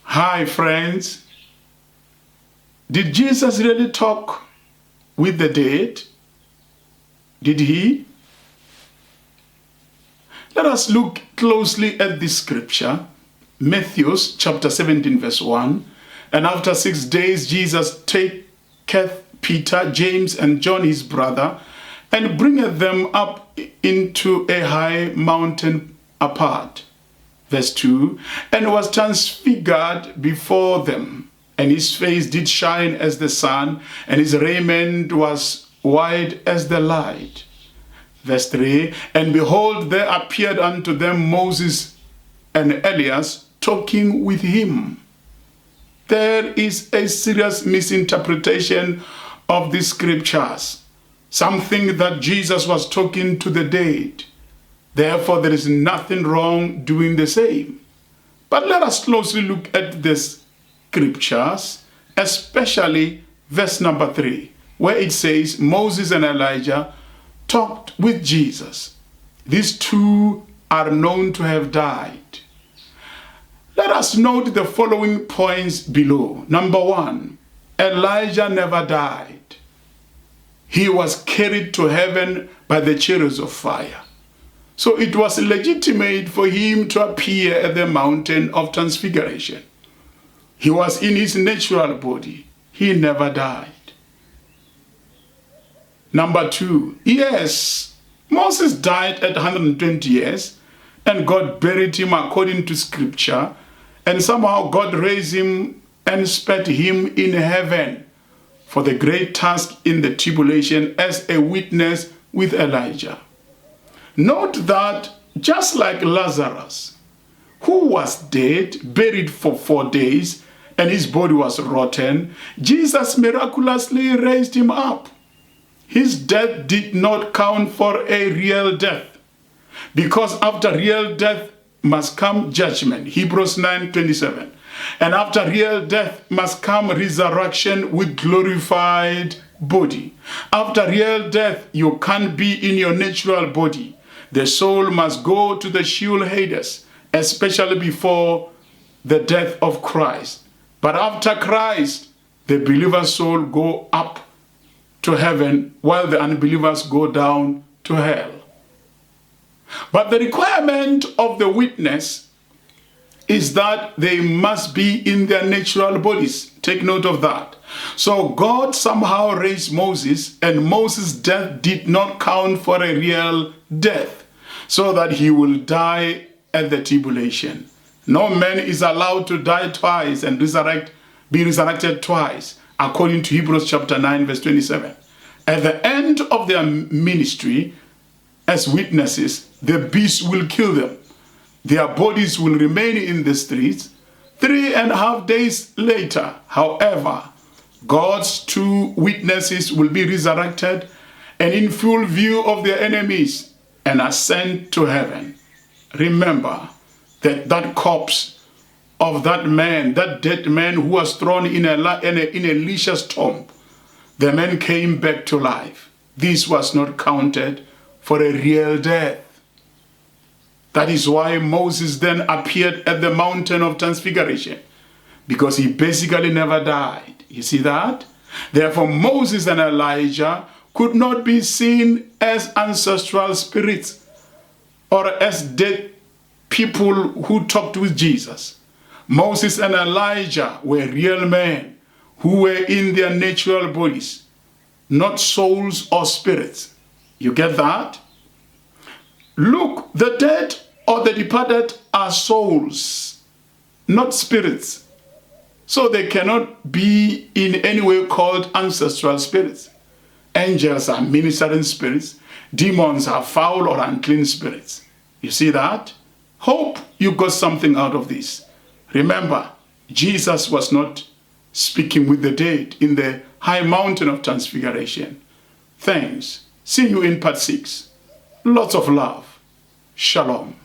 Hi, friends. Did Jesus really talk with the dead? Did he? Let us look closely at this scripture. Matthew chapter 17 verse 1. And after 6 days Jesus taketh Peter, James, and John his brother, and bringeth them up into a high mountain apart. Verse 2. And was transfigured before them, and his face did shine as the sun, and his raiment was white as the light. Verse 3. And behold, there appeared unto them Moses and Elias talking with him. There is a serious misinterpretation of the scriptures. Some think that Jesus was talking to the dead. Therefore, there is nothing wrong doing the same. But let us closely look at the scriptures, especially verse number 3, where it says Moses and Elijah talked with Jesus. These two are known to have died. Let us note the following points below. Number 1, Elijah never died. He was carried to heaven by the chariots of fire. So it was legitimate for him to appear at the mountain of transfiguration. He was in his natural body. He never died. Number 2, yes, Moses died at 120 years, and God buried him according to scripture, and somehow God raised him and set him in heaven for the great task in the tribulation as a witness with Elijah. Note that just like Lazarus, who was dead, buried for 4 days, and his body was rotten, Jesus miraculously raised him up. His death did not count for a real death, because after real death must come judgment, Hebrews 9:27. And after real death must come resurrection with glorified body. After real death, you can't be in your natural body. The soul must go to the Sheol Hades, especially before the death of Christ. But after Christ, the believer's soul go up to heaven, while the unbelievers go down to hell. But the requirement of the witness is that they must be in their natural bodies. Take note of that. So God somehow raised Moses, and Moses' death did not count for a real death, so that he will die at the tribulation. No man is allowed to die twice and be resurrected twice, according to Hebrews chapter 9, verse 27. At the end of their ministry as witnesses, the beast will kill them. Their bodies will remain in the streets. 3.5 days later, however, God's two witnesses will be resurrected and in full view of their enemies and ascend to heaven. Remember that corpse of that man, that dead man who was thrown in Elisha's tomb, the man came back to life. This was not counted for a real death. That is why Moses then appeared at the mountain of transfiguration, because he basically never died. You see that? Therefore, Moses and Elijah could not be seen as ancestral spirits or as dead people who talked with Jesus. Moses and Elijah were real men who were in their natural bodies, not souls or spirits. You get that? Look, the dead or the departed are souls, not spirits. So they cannot be in any way called ancestral spirits. Angels are ministering spirits. Demons are foul or unclean spirits. You see that? Hope you got something out of this. Remember, Jesus was not speaking with the dead in the high mountain of transfiguration. Thanks. See you in part 6. Lots of love. Shalom.